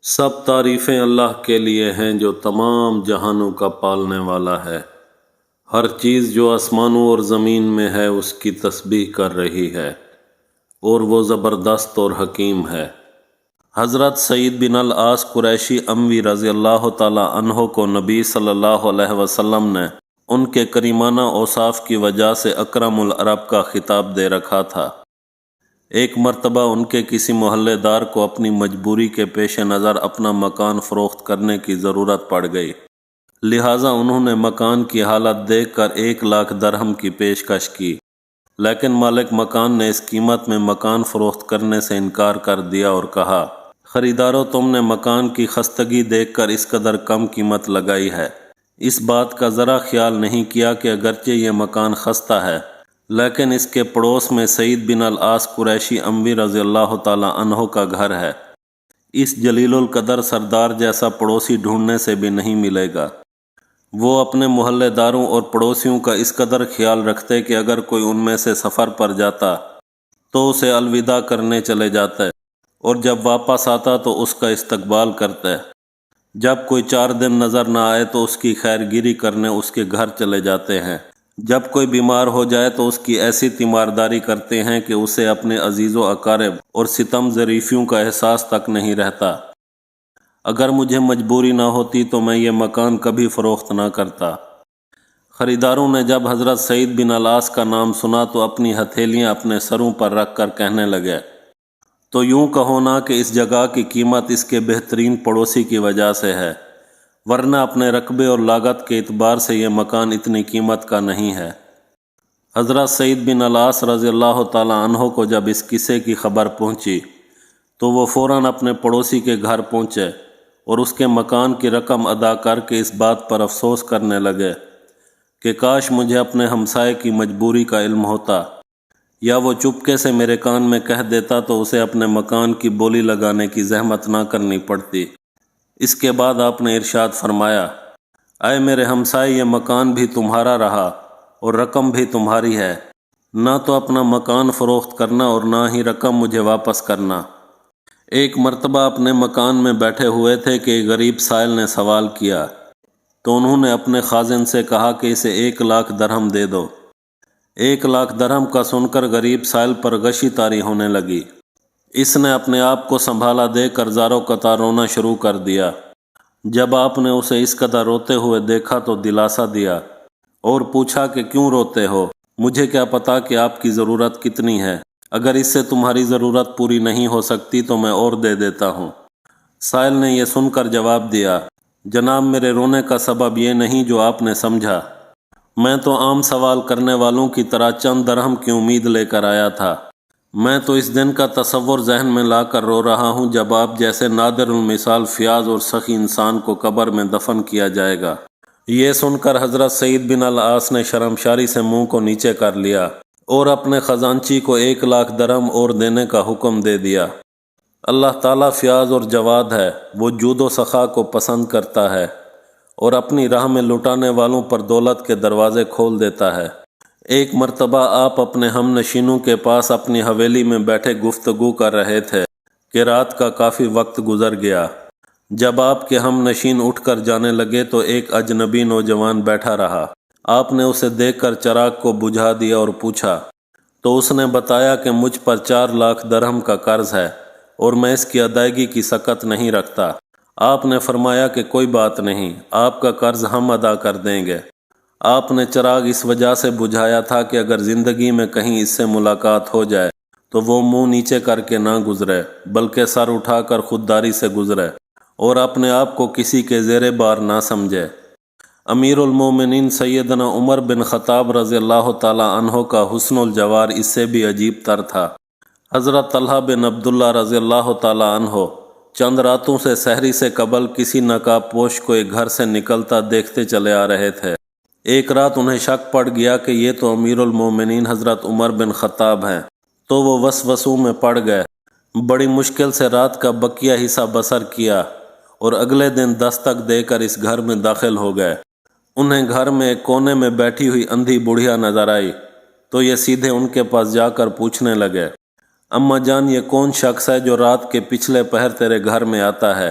سب تعریفیں اللہ کے لیے ہیں جو تمام جہانوں کا پالنے والا ہے۔ ہر چیز جو آسمانوں اور زمین میں ہے اس کی تسبیح کر رہی ہے اور وہ زبردست اور حکیم ہے۔ حضرت سعید بن العاص قریشی اموی رضی اللہ تعالی عنہ کو نبی صلی اللہ علیہ وسلم نے ان کے کریمانہ اوصاف کی وجہ سے اکرم العرب کا خطاب دے رکھا تھا۔ ایک مرتبہ ان کے کسی محلے دار کو اپنی مجبوری کے پیش نظر اپنا مکان فروخت کرنے کی ضرورت پڑ گئی، لہٰذا انہوں نے مکان کی حالت دیکھ کر 1,00,000 درہم کی پیشکش کی، لیکن مالک مکان نے اس قیمت میں مکان فروخت کرنے سے انکار کر دیا اور کہا، خریدارو تم نے مکان کی خستگی دیکھ کر اس قدر کم قیمت لگائی ہے، اس بات کا ذرا خیال نہیں کیا کہ اگرچہ یہ مکان خستہ ہے لیکن اس کے پڑوس میں سعید بن العاص قریشی اموی رضی اللہ تعالی عنہ کا گھر ہے، اس جلیل القدر سردار جیسا پڑوسی ڈھونڈنے سے بھی نہیں ملے گا۔ وہ اپنے محلے داروں اور پڑوسیوں کا اس قدر خیال رکھتے کہ اگر کوئی ان میں سے سفر پر جاتا تو اسے الوداع کرنے چلے جاتے اور جب واپس آتا تو اس کا استقبال کرتے، جب کوئی 4 دن نظر نہ آئے تو اس کی خیر گیری کرنے اس کے گھر چلے جاتے ہیں، جب کوئی بیمار ہو جائے تو اس کی ایسی تیمارداری کرتے ہیں کہ اسے اپنے عزیز و اقارب اور ستم ظریفیوں کا احساس تک نہیں رہتا۔ اگر مجھے مجبوری نہ ہوتی تو میں یہ مکان کبھی فروخت نہ کرتا۔ خریداروں نے جب حضرت سعید بن العاص کا نام سنا تو اپنی ہتھیلیاں اپنے سروں پر رکھ کر کہنے لگے، تو یوں کہو نا کہ اس جگہ کی قیمت اس کے بہترین پڑوسی کی وجہ سے ہے، ورنہ اپنے رقبے اور لاگت کے اعتبار سے یہ مکان اتنی قیمت کا نہیں ہے۔ حضرت سعید بن العاص رضی اللہ تعالی عنہ کو جب اس قصے کی خبر پہنچی تو وہ فوراً اپنے پڑوسی کے گھر پہنچے اور اس کے مکان کی رقم ادا کر کے اس بات پر افسوس کرنے لگے کہ کاش مجھے اپنے ہمسائے کی مجبوری کا علم ہوتا، یا وہ چپکے سے میرے کان میں کہہ دیتا تو اسے اپنے مکان کی بولی لگانے کی زحمت نہ کرنی پڑتی۔ اس کے بعد آپ نے ارشاد فرمایا، اے میرے ہمسائے، یہ مکان بھی تمہارا رہا اور رقم بھی تمہاری ہے، نہ تو اپنا مکان فروخت کرنا اور نہ ہی رقم مجھے واپس کرنا۔ ایک مرتبہ اپنے مکان میں بیٹھے ہوئے تھے کہ ایک غریب سائل نے سوال کیا تو انہوں نے اپنے خازن سے کہا کہ اسے 1,00,000 درہم دے دو۔ 1,00,000 درہم کا سن کر غریب سائل پر غشی طاری ہونے لگی۔ اس نے اپنے آپ کو سنبھالا دے کر زار و قطار رونا شروع کر دیا۔ جب آپ نے اسے اس قدر روتے ہوئے دیکھا تو دلاسا دیا اور پوچھا کہ کیوں روتے ہو؟ مجھے کیا پتا کہ آپ کی ضرورت کتنی ہے، اگر اس سے تمہاری ضرورت پوری نہیں ہو سکتی تو میں اور دے دیتا ہوں۔ سائل نے یہ سن کر جواب دیا، جناب میرے رونے کا سبب یہ نہیں جو آپ نے سمجھا، میں تو عام سوال کرنے والوں کی طرح چند درہم کی امید لے کر آیا تھا، میں تو اس دن کا تصور ذہن میں لا کر رو رہا ہوں جب آپ جیسے نادر المثال فیاض اور سخی انسان کو قبر میں دفن کیا جائے گا۔ یہ سن کر حضرت سعید بن العاص نے شرمشاری سے منہ کو نیچے کر لیا اور اپنے خزانچی کو 1,00,000 درہم اور دینے کا حکم دے دیا۔ اللہ تعالیٰ فیاض اور جواد ہے، وہ جود و سخا کو پسند کرتا ہے اور اپنی راہ میں لٹانے والوں پر دولت کے دروازے کھول دیتا ہے۔ ایک مرتبہ آپ اپنے ہم نشینوں کے پاس اپنی حویلی میں بیٹھے گفتگو کر رہے تھے کہ رات کا کافی وقت گزر گیا۔ جب آپ کے ہم نشین اٹھ کر جانے لگے تو ایک اجنبی نوجوان بیٹھا رہا۔ آپ نے اسے دیکھ کر چراغ کو بجھا دیا اور پوچھا تو اس نے بتایا کہ مجھ پر 4,00,000 درہم کا قرض ہے اور میں اس کی ادائیگی کی سکت نہیں رکھتا۔ آپ نے فرمایا کہ کوئی بات نہیں، آپ کا قرض ہم ادا کر دیں گے۔ آپ نے چراغ اس وجہ سے بجھایا تھا کہ اگر زندگی میں کہیں اس سے ملاقات ہو جائے تو وہ منہ نیچے کر کے نہ گزرے بلکہ سر اٹھا کر خودداری سے گزرے اور اپنے آپ کو کسی کے زیر بار نہ سمجھے۔ امیر المومنین سیدنا عمر بن خطاب رضی اللہ تعالی عنہ کا حسن الجوار اس سے بھی عجیب تر تھا۔ حضرت طلحہ بن عبداللہ رضی اللہ تعالی عنہ چند راتوں سے سحری سے قبل کسی نقاب پوش کو ایک گھر سے نکلتا دیکھتے چلے آ رہے تھے۔ ایک رات انہیں شک پڑ گیا کہ یہ تو امیر المومنین حضرت عمر بن خطاب ہیں، تو وہ وسوسوں میں پڑ گئے، بڑی مشکل سے رات کا بقیہ حصہ بسر کیا اور اگلے دن دستک دے کر اس گھر میں داخل ہو گئے۔ انہیں گھر میں ایک کونے میں بیٹھی ہوئی اندھی بڑھیا نظر آئی تو یہ سیدھے ان کے پاس جا کر پوچھنے لگے، اماں جان یہ کون شخص ہے جو رات کے پچھلے پہر تیرے گھر میں آتا ہے؟